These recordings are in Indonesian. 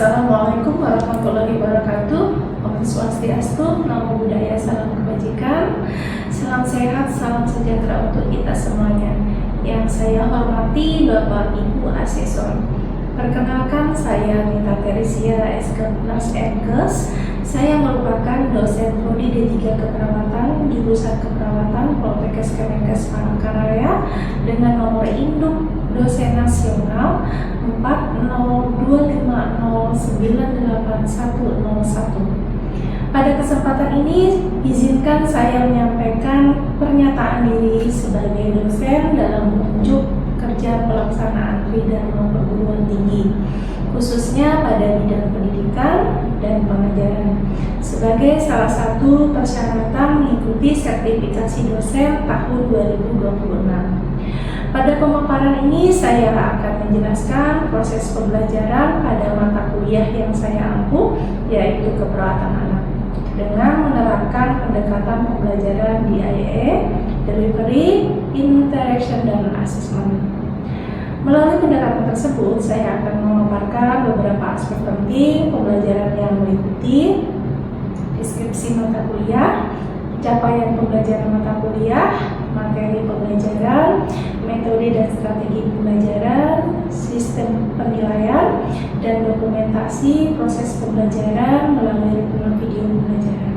Assalamualaikum warahmatullahi wabarakatuh. Om Swastiastu, Namo Buddhaya, salam kebajikan, salam sehat, salam sejahtera untuk kita semuanya. Yang saya hormati Bapak Ibu Asesor. Perkenalkan, saya Nita Teresia S.Kes. Saya merupakan dosen prodi D3 Keperawatan, jurusan Keperawatan Poltekkes Kemenkes Palangkaraya dengan nomor induk dosen nasional 40250981101. Pada kesempatan ini, izinkan saya menyampaikan pernyataan diri sebagai dosen dalam unjuk kerja pelaksanaan Tridharma perguruan tinggi, khususnya pada bidang pendidikan dan pengajaran, sebagai salah satu persyaratan mengikuti sertifikasi dosen tahun 2026. Pada pemaparan ini saya akan menjelaskan proses pembelajaran pada mata kuliah yang saya ampu, yaitu keperawatan anak, dengan menerapkan pendekatan pembelajaran DIE, Delivery, Interaction, dan Assessment. Melalui pendekatan tersebut, saya akan memaparkan beberapa aspek penting pembelajaran yang meliputi deskripsi mata kuliah, capaian pembelajaran mata kuliah, materi pembelajaran, metode dan strategi pembelajaran, sistem penilaian, dan dokumentasi proses pembelajaran melalui rekaman video pembelajaran.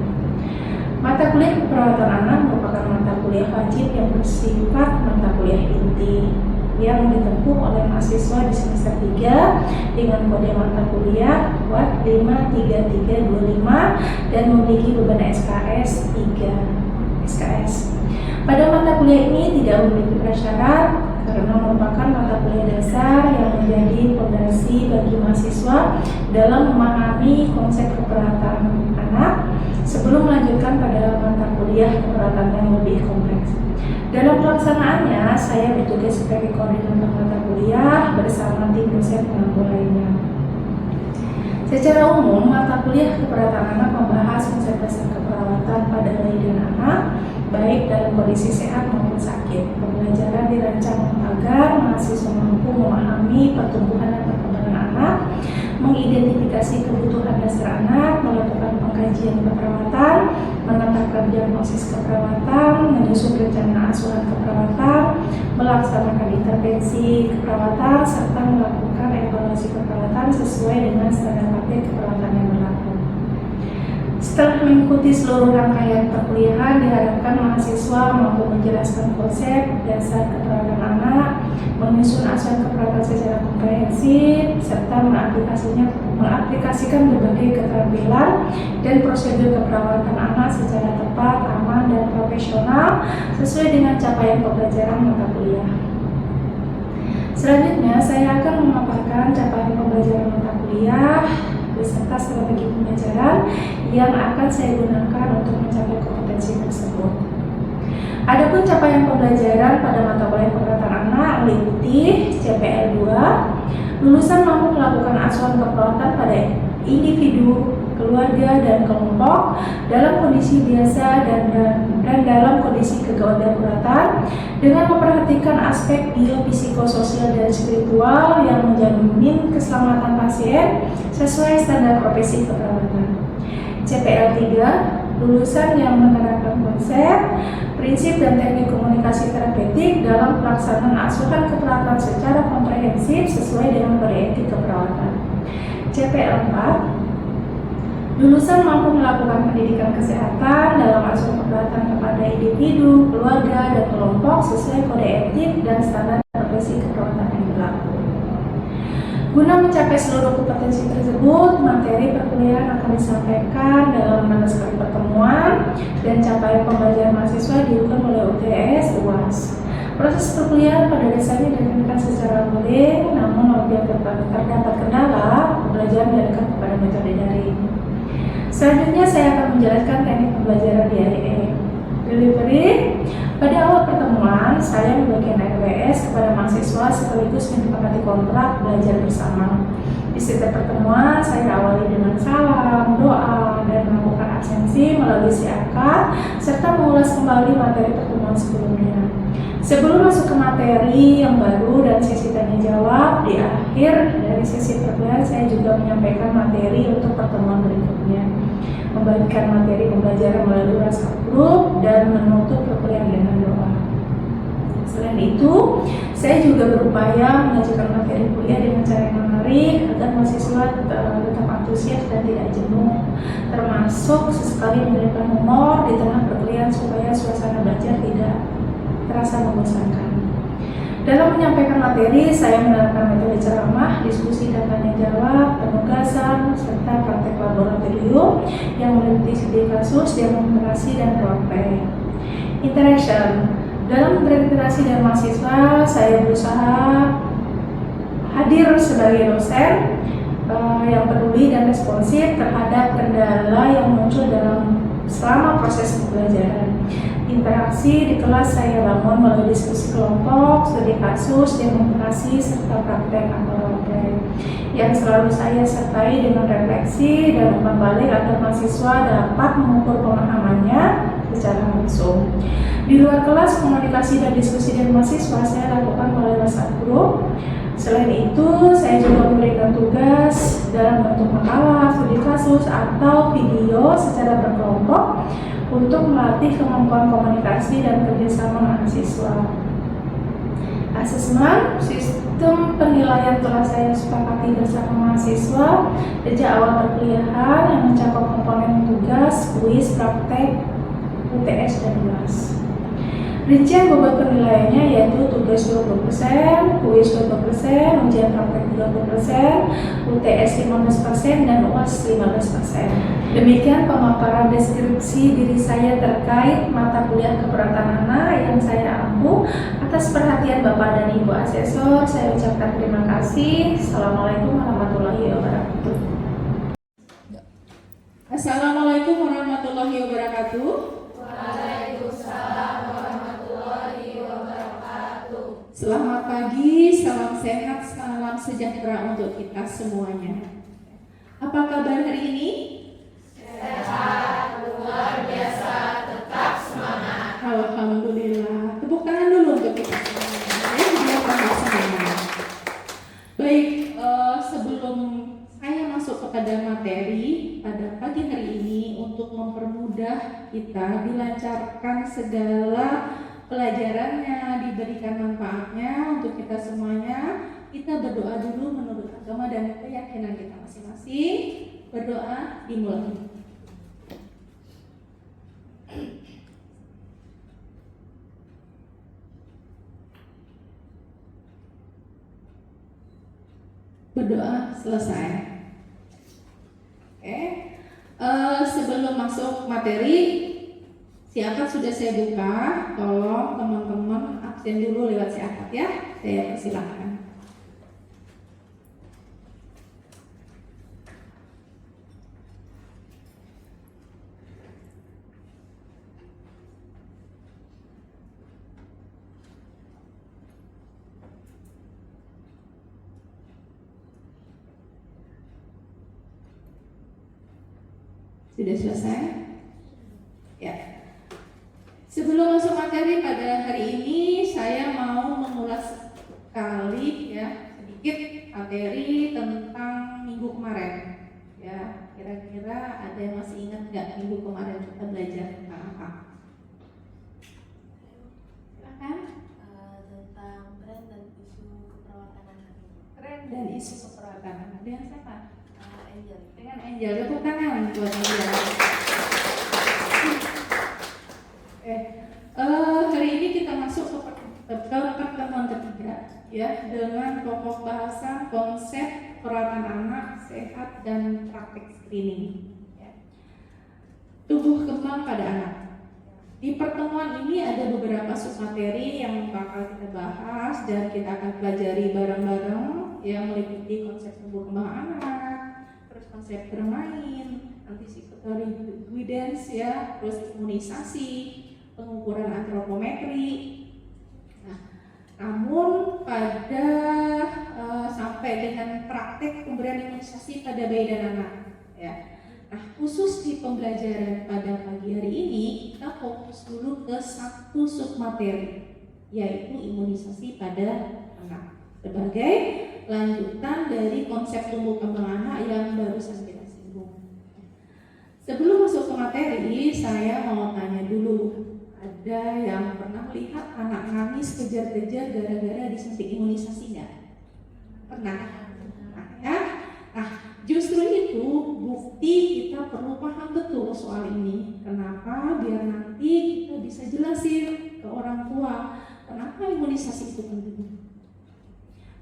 Mata kuliah keperawatan anak merupakan mata kuliah wajib yang bersifat mata kuliah inti yang ditempuh oleh mahasiswa di semester 3 dengan kode mata kuliah WAT 53325 dan memiliki beban SKS 3 SKS. Pada mata kuliah ini tidak memiliki prasyarat karena merupakan mata kuliah dasar yang menjadi fondasi bagi mahasiswa dalam memahami konsep keperawatan anak sebelum melanjutkan pada mata kuliah keperawatan yang lebih kompleks. Dalam pelaksanaannya, saya bertugas sebagai koordinator mata kuliah bersama tim dosen pengampu lainnya. Secara umum, mata kuliah keperawatan anak membahas konsep dasar keperawatan pada bayi dan anak, baik dalam kondisi sehat maupun sakit. Pembelajaran dirancang agar mahasiswa mampu memahami pertumbuhan dan perkembangan anak, mengidentifikasi kebutuhan dasar anak, melakukan pengkajian keperawatan, menetapkan diagnosis keperawatan, menyusun rencana asuhan keperawatan, melaksanakan intervensi keperawatan, serta melakukan evaluasi keperawatan sesuai dengan standar praktik keperawatan yang berlaku. Setelah mengikuti seluruh rangkaian perkuliahan, diharapkan mahasiswa mampu menjelaskan konsep dasar keperawatan anak, menyusun asuhan keperawatan secara komprehensif, serta mengaplikasikan berbagai keterampilan dan prosedur keperawatan anak secara tepat, aman, dan profesional sesuai dengan capaian pembelajaran mata kuliah. Selanjutnya, saya akan memaparkan capaian pembelajaran mata kuliah beserta strategi pembelajaran yang akan saya gunakan untuk mencapai kompetensi tersebut. Adapun capaian pembelajaran pada mata kuliah keperawatan anak meliputi CPL 2, lulusan mampu melakukan asuhan keperawatan pada individu, keluarga, dan kelompok dalam kondisi biasa dan dalam kondisi kegawat daruratan dengan memperhatikan aspek biopsikososial dan spiritual yang menjamin keselamatan pasien sesuai standar profesi keperawatan. CPL 3, lulusan yang menerapkan konsep, prinsip, dan teknik komunikasi terapeutik dalam pelaksanaan asuhan keperawatan secara komprehensif sesuai dengan kode etik keperawatan. CPL 4, lulusan mampu melakukan pendidikan kesehatan dalam asuhan keperawatan kepada individu, keluarga, dan kelompok sesuai kode etik dan standar profesi keperawatan yang berlaku. Guna mencapai seluruh kompetensi tersebut, materi perkuliahan akan disampaikan dalam 16 kali pertemuan dan capaian pembelajaran mahasiswa dilakukan oleh UTS UAS. Proses perkuliahan pada dasarnya dilakukan secara luring, namun apabila terdapat kendala, pembelajaran dilakukan kepada metode daring. Selanjutnya saya akan menjelaskan teknik pembelajaran DIE. Delivery. Pada awal pertemuan, saya membagikan RWS kepada mahasiswa sekaligus menyepakati kontrak belajar bersama. Di setiap pertemuan, saya awali dengan salam, doa, dan melakukan absensi melalui CAK, serta mengulas kembali materi pertemuan sebelumnya. Sebelum masuk ke materi yang baru dan sesi tanya jawab, di akhir dari sesi perkuliahan saya juga menyampaikan menyampaikan materi untuk pertemuan berikutnya, membagikan materi pembelajaran melalui WhatsApp grup, dan menutup perkuliahan dengan doa. Selain itu, saya juga berupaya mengajarkan materi kuliah dengan cara yang menarik agar mahasiswa tetap antusias dan tidak jenuh, termasuk sesekali memberikan humor di tengah perkuliahan supaya suasana belajar tidak terasa membosankan. Dalam menyampaikan materi, saya menerapkan metode ceramah, diskusi dan tanya jawab, penugasan, serta praktek laboratorium yang meliputi studi kasus, demonstrasi, dan role-play. Interaction. Dalam berinteraksi dengan mahasiswa, saya berusaha hadir sebagai dosen yang peduli dan responsif terhadap kendala yang muncul selama proses pembelajaran. Interaksi di kelas saya bangun melalui diskusi kelompok, studi kasus, demonstrasi, serta praktek atau role-play yang selalu saya sertai dengan refleksi dan umpan balik agar mahasiswa dapat mengukur pemahamannya secara langsung. Di luar kelas, komunikasi dan diskusi dengan mahasiswa saya lakukan melalui WhatsApp group. Selain itu, saya juga memberikan tugas dalam bentuk makalah, studi kasus, atau video secara berkelompok untuk melatih kemampuan komunikasi dan kerjasama mahasiswa. Asesmen sistem penilaian telah saya sepakati bersama mahasiswa sejak awal perkuliahan yang mencakup komponen tugas, kuis, praktek, UTS, dan UAS. Rincian bobot penilaiannya yaitu tugas 20%, kuis 20%, ujian praktek 30%, UTS 15%, dan UAS 15%. Demikian pemaparan deskripsi diri saya terkait mata kuliah keberatan anak yang saya ampu. Atas perhatian Bapak dan Ibu Asesor, saya ucapkan terima kasih. Assalamualaikum warahmatullahi wabarakatuh. Assalamualaikum warahmatullahi wabarakatuh. Waalaikumsalam warahmatullahi wabarakatuh. Selamat pagi, salam sehat, salam sejahtera untuk kita semuanya. Apa kabar hari ini? Sehat, luar biasa, tetap semangat. Alhamdulillah. Tepuk tangan dulu untuk kita semuanya. Ya, biar tambah semangat. Baik, sebelum saya masuk kepada materi pada pagi hari ini untuk mempermudah kita dilancarkan segala pelajarannya, diberikan manfaatnya untuk kita semuanya, kita berdoa dulu menurut agama dan keyakinan kita masing-masing. Berdoa dimulai. Berdoa selesai. Oke. Sebelum masuk materi, siakat sudah saya buka. Tolong teman-teman absen dulu lewat siakat ya. Saya persilahkan. Sudah selesai? Ya. Sebelum masuk materi pada hari ini, saya mau mengulas sekali ya sedikit materi tentang minggu kemarin. Ya, kira-kira ada yang masih ingat nggak minggu kemarin kita belajar tentang apa? Silakan. Tentang tren dan isu keperawatan anak. Tren dan isu keperawatan anak. Dengan siapa? Angel. Dengan Angel. Tepuk tangan buat Angel. Hari ini kita masuk ke pertemuan ketiga ya dengan pokok bahasan konsep perawatan anak sehat dan praktik screening ya. Tumbuh kembang pada anak. Di pertemuan ini ada beberapa submateri yang bakal kita bahas dan kita akan pelajari bareng-bareng yang meliputi konsep tumbuh kembang anak, terus konsep bermain, anticipatory guidance ya, terus imunisasi, pengukuran antropometri. Nah, namun pada sampai dengan praktek pemberian imunisasi pada bayi dan anak ya. Nah, khusus di pembelajaran pada pagi hari ini kita fokus dulu ke satu submateri yaitu imunisasi pada anak sebagai lanjutan dari konsep tumbuh kembang anak yang barusan kita singgung. Sebelum masuk ke materi, saya mau tanya dulu. Ada yang pernah lihat anak nangis kejar-kejar gara-gara disuntik imunisasi nggak? Pernah? Nah, ya. Nah, justru itu bukti kita perlu paham betul soal ini. Kenapa? Biar nanti kita bisa jelasin ke orang tua kenapa imunisasi itu penting.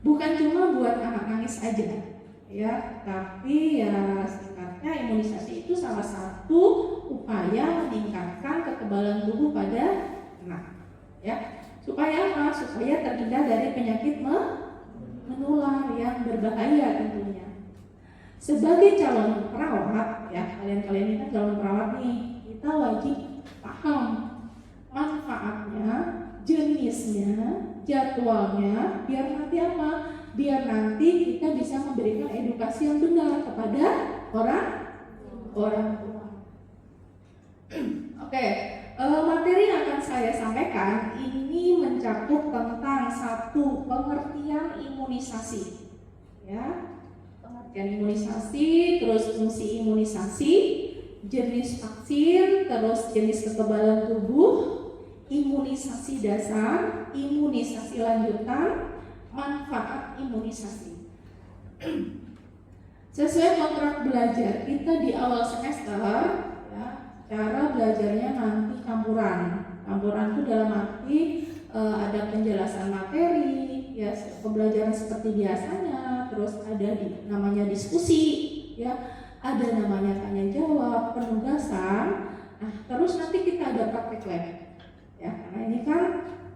Bukan cuma buat anak nangis aja, ya, tapi ya singkatnya imunisasi itu salah satu upaya meningkatkan kekebalan tubuh pada anak, ya. Supaya apa? Supaya terhindar dari penyakit menular yang berbahaya tentunya. Sebagai calon perawat, ya, kalian ini kan calon perawat nih, kita wajib paham manfaatnya, jenisnya, jadwalnya, biar nanti apa? Biar nanti kita bisa memberikan edukasi yang benar kepada orang tua. Oke, materi yang akan saya sampaikan ini mencakup tentang satu pengertian imunisasi, ya, pengertian imunisasi, terus fungsi imunisasi, jenis vaksin, terus jenis kekebalan tubuh, imunisasi dasar, imunisasi lanjutan, manfaat imunisasi. Sesuai kontrak belajar kita di awal semester, ya, cara belajarnya nanti campuran. Campuran itu dalam arti ada penjelasan materi, ya, pembelajaran seperti biasanya, terus ada namanya diskusi, ya, ada namanya tanya jawab, penugasan. Nah, terus nanti kita ada praktek lab. Ya, karena ini kan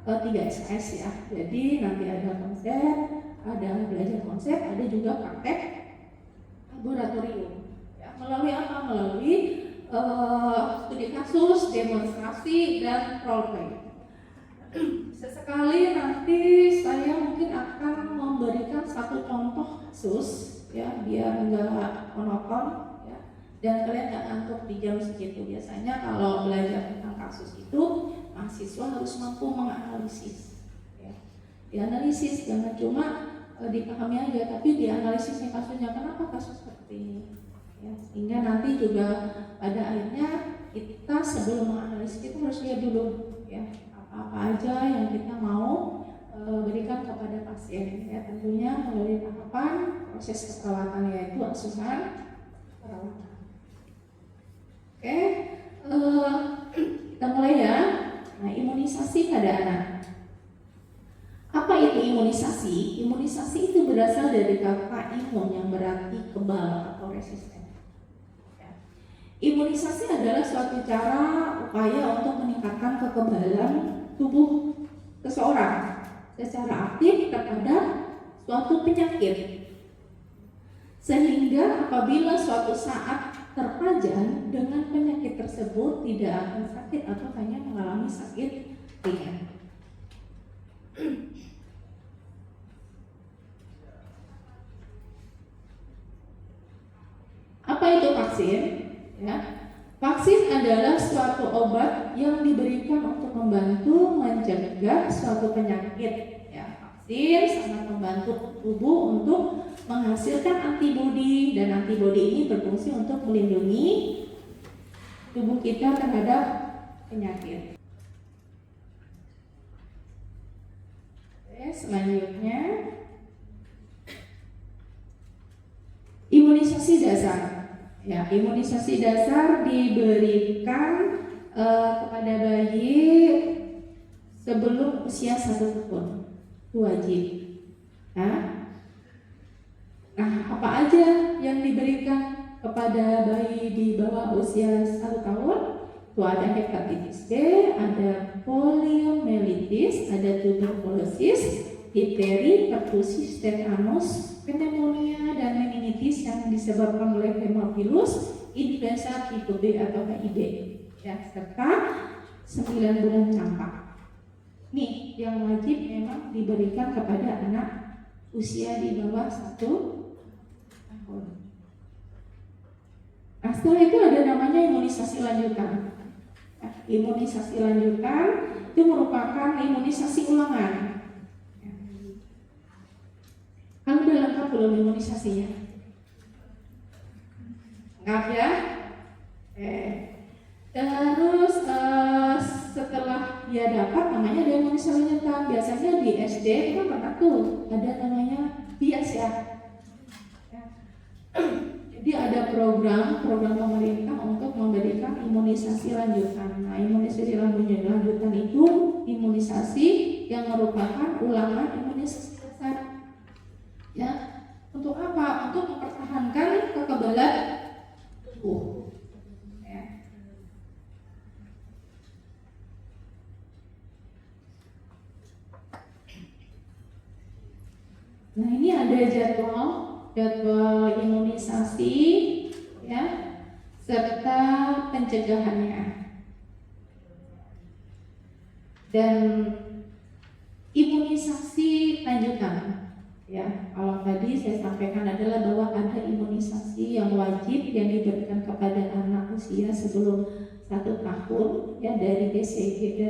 3 SKS ya. Jadi nanti ada konsep, ada belajar konsep, ada juga praktek laboratorium. Ya, melalui apa? Melalui studi kasus, demonstrasi, dan role play. Sesekali nanti saya mungkin akan memberikan satu contoh kasus, ya, biar nggak monoton, ya, dan kalian nggak ngantuk di jam segitu. Biasanya kalau belajar tentang kasus itu mahasiswa harus mampu menganalisis, ya. Dianalisis jangan cuma dipahami aja, tapi dianalisisnya kasusnya, kenapa kasus seperti ini, ya, sehingga nanti juga pada akhirnya kita sebelum menganalisis kita harus lihat dulu, ya, apa aja yang kita mau berikan kepada pasien, ya, tentunya melalui tahapan proses keperawatan, yaitu asuhan perawatan. Oke, kita mulai ya. Nah, imunisasi pada anak. Apa itu imunisasi? Imunisasi itu berasal dari kata imun yang berarti kebal atau resisten. Ya. Imunisasi adalah suatu cara upaya untuk meningkatkan kekebalan tubuh seseorang secara aktif terhadap suatu penyakit. Sehingga apabila suatu saat terpajan dengan penyakit tersebut tidak akan sakit atau hanya mengalami sakit ringan. Apa itu vaksin? Ya. Vaksin adalah suatu obat yang diberikan untuk membantu mencegah suatu penyakit. Ya, vaksin sangat membantu tubuh untuk menghasilkan antibodi, dan antibodi ini berfungsi untuk melindungi tubuh kita terhadap penyakit. Oke, selanjutnya imunisasi dasar. Ya, imunisasi dasar diberikan kepada bayi sebelum usia 1 tahun. Itu wajib. Nah, apa aja yang diberikan kepada bayi di bawah usia 1 tahun? Itu ada hepatitis B, ada poliomyelitis, ada tuberkulosis, difteri, pertusis, tetanus, pneumonia, dan meningitis yang disebabkan oleh hemophilus, influenza tipe B atau HIV, ya, serta 9 bulan campak. Nih, yang wajib memang diberikan kepada anak usia di bawah 1 tahun. Nah, setelah itu ada namanya imunisasi lanjutan. Nah, imunisasi lanjutan itu merupakan imunisasi ulangan. Kan udah lengkap belum imunisasinya? Lengkap ya? Terus setelah dia dapat, namanya ada imunisasi lanjutan. Biasanya di SD itu kan pernah tuh ada namanya BIAS ya. Jadi ada program pemerintah untuk memberikan imunisasi lanjutan. Nah, imunisasi lanjutan itu imunisasi yang merupakan ulangan imunisasi dasar. Ya, untuk apa? Untuk mempertahankan kekebalan tubuh. Ya. Nah, ini ada jadwal imunisasi ya serta pencegahannya. Dan imunisasi lanjutan ya, kalau tadi saya sampaikan adalah bahwa ada imunisasi yang wajib yang diberikan kepada anak usia sebelum 1 tahun ya, dari BCG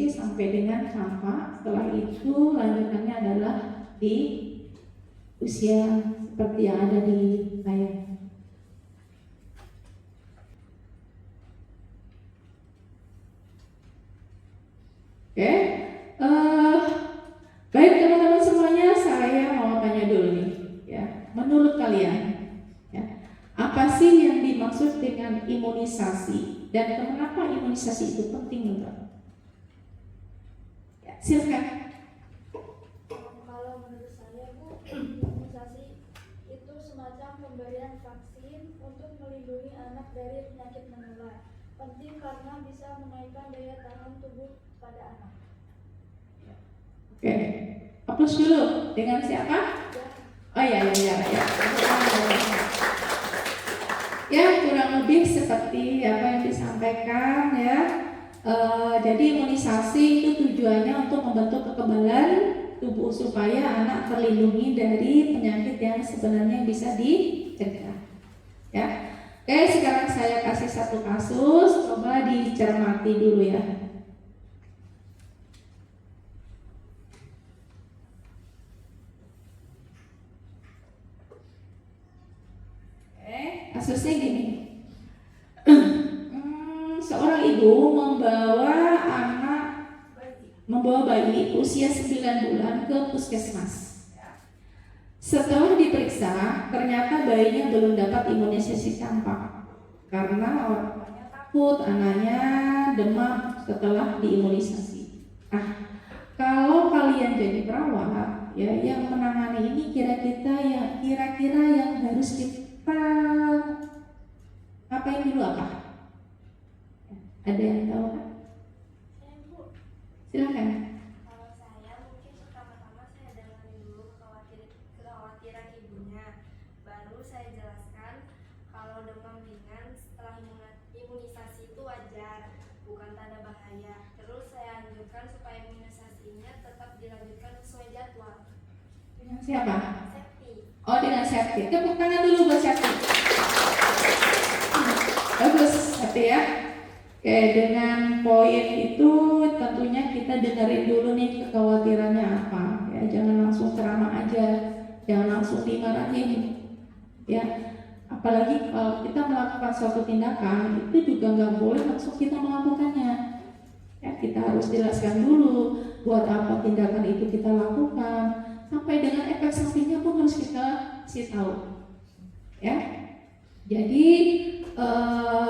sampai dengan campak. Setelah itu lanjutannya adalah di usia seperti yang ada di layar. Oke, baik teman-teman semuanya, saya mau tanya dulu nih, ya, menurut kalian, ya, apa sih yang dimaksud dengan imunisasi dan kenapa imunisasi itu penting untuk? Ya, silakan. Kalau menurut saya, Bu, imunisasi itu semacam pemberian vaksin untuk melindungi anak dari penyakit menular. Penting karena bisa menaikkan daya tahan tubuh pada anak. Oke, hapus dulu. Dengan siapa? Oh ya. Ya, kurang lebih seperti apa yang disampaikan ya. Jadi imunisasi itu tujuannya untuk membentuk kekebalan tubuh supaya anak terlindungi dari penyakit yang sebenarnya bisa dicegah. Ya. Oke, sekarang saya kasih satu kasus, coba dicermati dulu ya. Kasusnya gini, seorang ibu membawa bayi usia 9 bulan ke puskesmas. Setelah diperiksa, ternyata bayinya belum dapat imunisasi campak karena orang tuanya takut anaknya demam setelah diimunisasi. Kalau kalian jadi perawat, ya, yang menangani ini kira-kira yang harus kita ngapain dulu apa? Ada yang tahu kan? Saya, Bu. Silakan. Kalau saya mungkin pertama-tama saya dengerin dulu kekhawatiran ibunya. Baru saya jelaskan kalau demam ringan setelah imunisasi itu wajar, bukan tanda bahaya. Terus saya anjurkan supaya imunisasinya tetap dilanjutkan sesuai jadwal. Dengan siapa? Septi. Oh, dengan Septi. Tepuk tangan dulu buat Septi. Bagus, Septi ya. Oke, dengan poin itu tentunya kita dengerin dulu nih kekhawatirannya apa. Ya, jangan langsung ceramah aja, jangan langsung dimarahin. Ya, apalagi kalau kita melakukan suatu tindakan itu juga nggak boleh langsung kita melakukannya. Ya, kita harus jelaskan dulu buat apa tindakan itu kita lakukan, sampai dengan efek sampingnya pun harus kita kasih tahu. Ya, jadi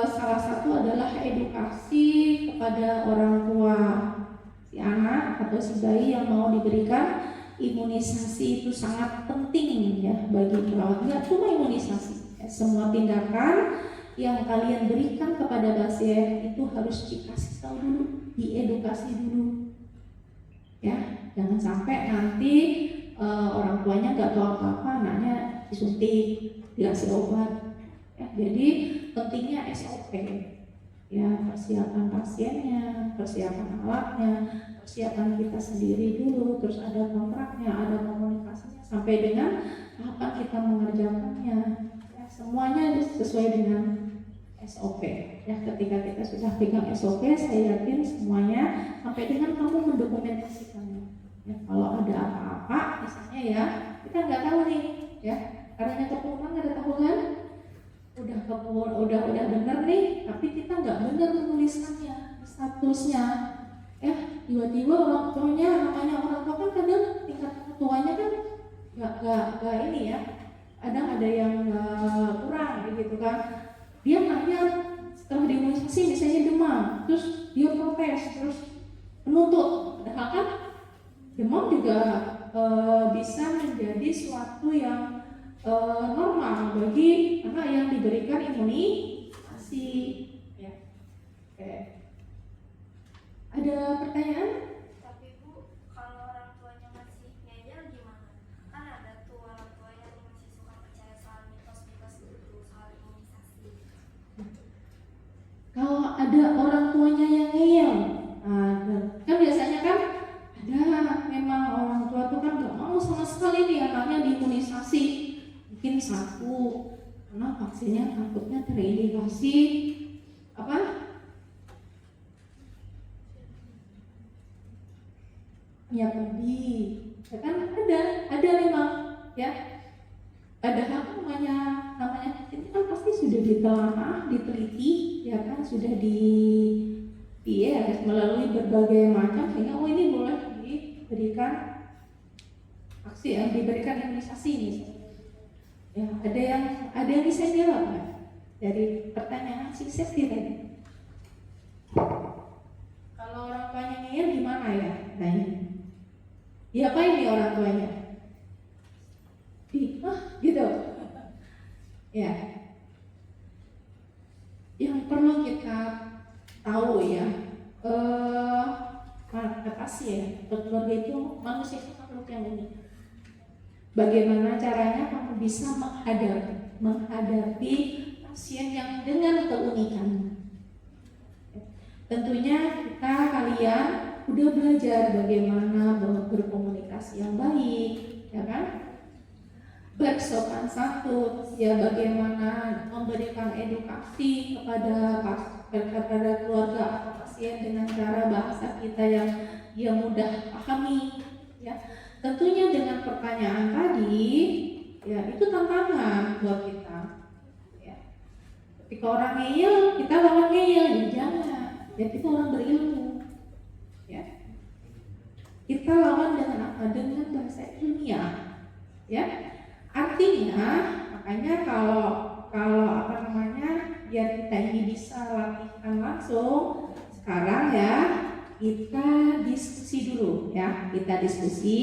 salah satu adalah edukasi kepada orang tua si anak atau si bayi yang mau diberikan imunisasi. Itu sangat penting ya bagi perawat. Nggak cuma imunisasi, ya, semua tindakan yang kalian berikan kepada pasien itu harus dikasih tahu dulu, diedukasi dulu, ya. Jangan sampai nanti orang tuanya nggak tahu apa-apa, anaknya disuntik, dikasih obat. Ya, jadi pentingnya SOP, ya, persiapan pasiennya, persiapan alatnya, persiapan kita sendiri dulu, terus ada kontraknya, ada komunikasinya, sampai dengan kapan kita mengerjakannya. Ya, semuanya sesuai dengan SOP. Ya, ketika kita sudah pegang SOP, saya yakin semuanya sampai dengan kamu mendokumentasikannya. Ya, kalau ada apa-apa, misalnya ya, kita nggak tahu nih, ya, karena kepungan nggak ada tahu kan? Udah bener nih, tapi kita nggak bener menuliskannya statusnya. Ya, tiba-tiba orang tuanya, namanya orang tua kan kadang tingkat tuanya kan nggak ini ya, kadang ada yang kurang gitu kan. Dia nanya setelah diimunisasi misalnya demam, terus dia protes, terus menuntut, padahal kan demam juga bisa menjadi suatu yang normal bagi anak yang diberikan imunisasi. Ya. Oke. Ada pertanyaan? Tapi Bu, kalau orang tuanya masih ngeyel gimana? Kan ada tuh orang tua yang masih suka percaya soal mitos-mitos itu, soal imunisasi. Kalau ada orang tuanya yang ngeyel, kan biasanya kan ada memang orang tua tuh kan gak mau sama sekali nih anaknya diimunisasi. Mungkin satu, karena vaksinnya takutnya terindikasi apa? Ya tadi, ya kan ada memang ya. Padahal namanya ini kan pasti sudah ditelaah, diteliti, ya kan sudah melalui berbagai macam sehingga ini boleh diberikan vaksin, diberikan imunisasi nih. Ya ada yang bisa jawab nggak dari pertanyaan si Septi tadi? Kalau orang tuanya ngeyel gimana ya? Diapain nih orang tuanya? Gitu. Ya. Yang perlu kita tahu ya, pasien atau keluarga itu manusia itu makhluk yang unik. Bagaimana caranya kamu bisa menghadapi pasien yang dengan keunikan? Tentunya kalian udah belajar bagaimana berkomunikasi yang baik, ya kan? Bersopan santun, ya bagaimana memberikan edukasi kepada keluarga atau pasien dengan cara bahasa kita yang mudah pahami, ya. Tentunya dengan pertanyaan tadi, ya itu tantangan buat kita. Ya. Ketika orang ngeyel, kita lawan ngeyel, ya jangan. Ya kita orang berilmu, ya. Kita lawan dengan apa? Dengan bahasa ilmiah, ya. Artinya, makanya kalau biar kita ini bisa latihan langsung, sekarang ya kita diskusi dulu ya. Kita diskusi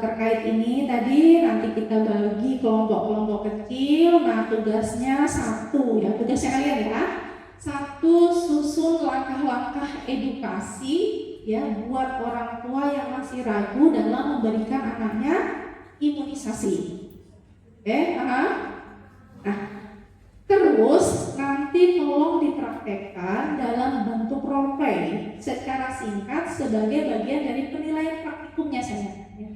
terkait ini tadi, nanti kita bagi kelompok-kelompok kecil. Nah tugasnya satu ya, tugasnya kalian ya. Satu, susun langkah-langkah edukasi ya buat orang tua yang masih ragu dalam memberikan anaknya imunisasi. Oke, nah terus nanti tolong dipraktekkan dalam bentuk role play secara singkat sebagai bagian dari penilaian praktikumnya saya. Ya.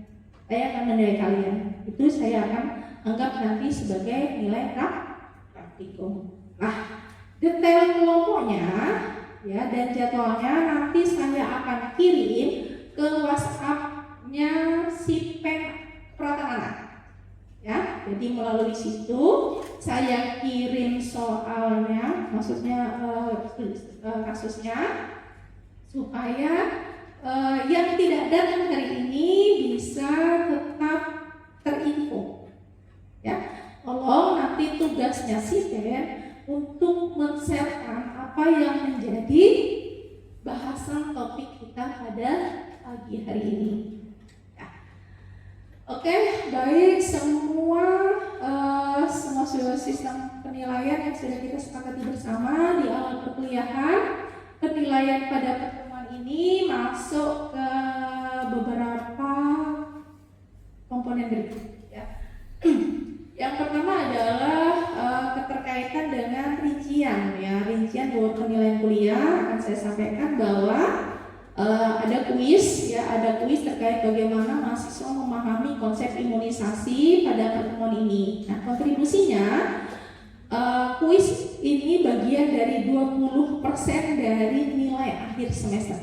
Saya akan menilai kalian. Itu saya akan anggap nanti sebagai nilai praktikum. Nah, detail kelompoknya ya dan jadwalnya nanti saya akan kirim ke WhatsApp-nya si Peratan Anak. Ya, jadi melalui situ saya kirim soalnya, maksudnya kasusnya, supaya yang tidak datang hari ini bisa tetap terinfo. Ya, tolong nanti tugasnya si untuk men-sharekan apa yang menjadi bahasan topik kita pada pagi hari ini. Oke, baik, semua sistem penilaian yang sudah kita sepakati bersama di awal perkuliahan. Penilaian pada pertemuan ini masuk ke beberapa komponen berikut. Ya. Yang pertama adalah keterkaitan dengan rincian. Ya, rincian buat penilaian kuliah akan saya sampaikan bahwa ada kuis terkait bagaimana mahasiswa memahami konsep imunisasi pada pertemuan ini. Nah, kontribusinya kuis ini bagian dari 20% dari nilai akhir semester.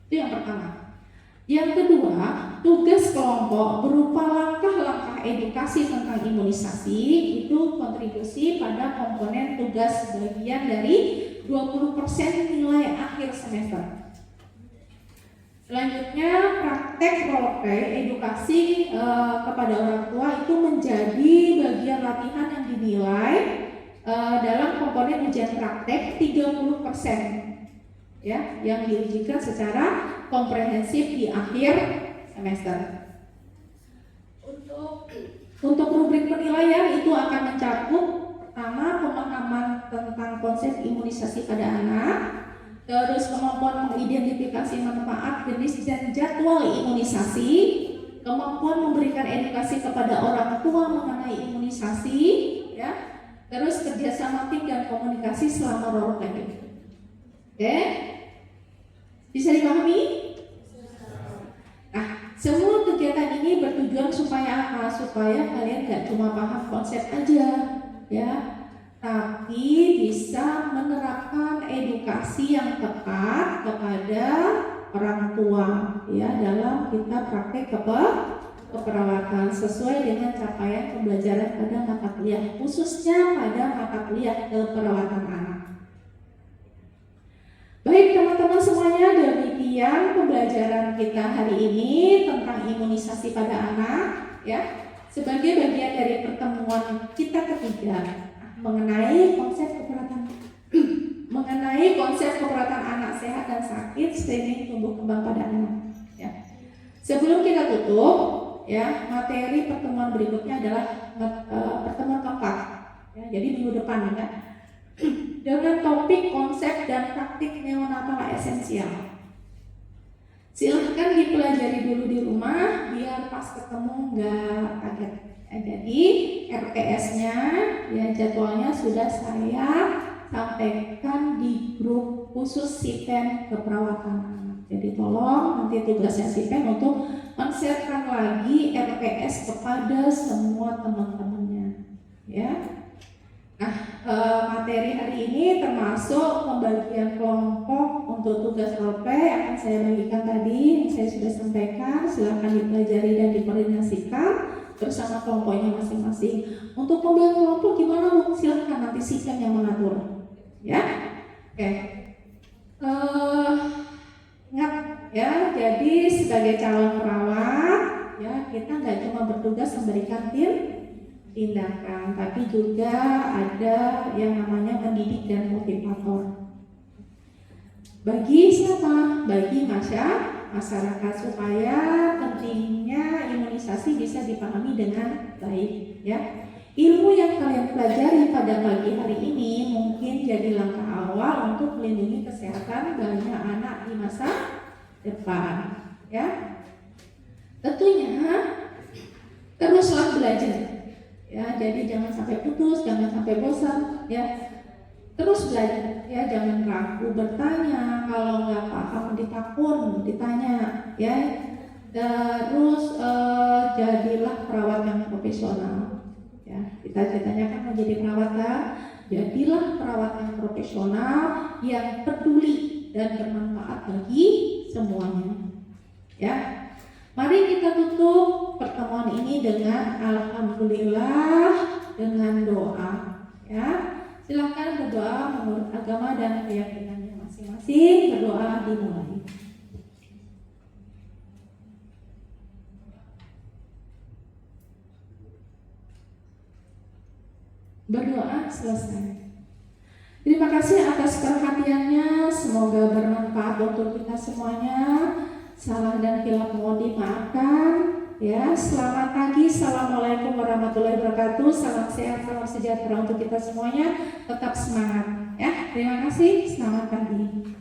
Itu yang pertama. Yang kedua, tugas kelompok berupa langkah-langkah edukasi tentang imunisasi itu kontribusi pada komponen tugas bagian dari 20% nilai akhir semester. Selanjutnya, praktek role play edukasi kepada orang tua itu menjadi bagian latihan yang dinilai dalam komponen ujian praktek 30%, ya, yang diujikan secara komprehensif di akhir semester. Untuk rubrik penilaian itu akan mencakup pertama pemahaman tentang konsep imunisasi pada anak, terus kemampuan mengidentifikasi manfaat, jenis dan jadwal imunisasi, kemampuan memberikan edukasi kepada orang tua mengenai imunisasi, ya, terus kerjasama tim dan komunikasi selama role play. Oke, bisa dipahami? Nah, semua kegiatan ini bertujuan supaya apa? Supaya kalian gak cuma paham konsep aja, ya, tapi bisa menerapkan edukasi yang tepat kepada orang tua, ya, dalam kita praktek keperawatan sesuai dengan capaian pembelajaran pada mata kuliah, khususnya pada mata kuliah keperawatan anak. Baik teman-teman semuanya, demikian pembelajaran kita hari ini tentang imunisasi pada anak, ya, sebagai bagian dari pertemuan kita ketiga mengenai konsep keperawatan anak sehat dan sakit, screening tumbuh kembang pada anak, ya. Sebelum kita tutup, ya, materi pertemuan berikutnya adalah pertemuan keempat, ya, jadi minggu depan, ya, dengan topik konsep dan praktik neonatal esensial. Silahkan dipelajari dulu di rumah biar pas ketemu nggak kaget. Jadi RPS-nya, ya, jadwalnya sudah saya sampaikan di grup khusus SIPEN keperawatan anak. Jadi tolong nanti tugasnya SIPEN untuk men-sharekan lagi RPS kepada semua teman-temannya, ya. Nah, materi hari ini termasuk pembagian kelompok untuk tugas role play akan saya bagikan tadi yang saya sudah sampaikan. Silahkan dipelajari dan dikoordinasikan bersama kelompoknya masing-masing. Untuk pembagian kelompok gimana, Bu? Silahkan nanti SIPEN yang mengatur, ya. Oke. Ingat, ya, jadi sebagai calon perawat, ya, kita nggak cuma bertugas memberikan tindakan, tapi juga ada yang namanya mendidik dan motivator. Bagi siapa? Bagi masyarakat, supaya pentingnya imunisasi bisa dipahami dengan baik, ya. Ilmu yang kalian pelajari pada pagi hari ini mungkin jadi langkah awal untuk melindungi kesehatan banyak anak di masa depan, ya. Tentunya teruslah belajar, ya, jadi jangan sampai putus, jangan sampai bosan, ya, terus belajar, ya, jangan ragu bertanya, kalau nggak paham ditanya, ya, terus jadilah perawat yang profesional, ya, cita-citanya kan menjadi perawat, kan? Jadilah perawat yang profesional yang peduli dan bermanfaat bagi semuanya, ya. Mari kita tutup pertemuan ini dengan alhamdulillah dengan doa, ya. Silakan berdoa menurut agama dan keyakinannya masing-masing. Berdoa dimulai. Berdoa selesai. Terima kasih atas perhatiannya. Semoga bermanfaat untuk kita semuanya. Salah dan hilaf mohon dimaafkan, ya. Selamat pagi, assalamualaikum warahmatullahi wabarakatuh. Salam sehat, salam sejahtera untuk kita semuanya. Tetap semangat, ya. Terima kasih. Selamat pagi.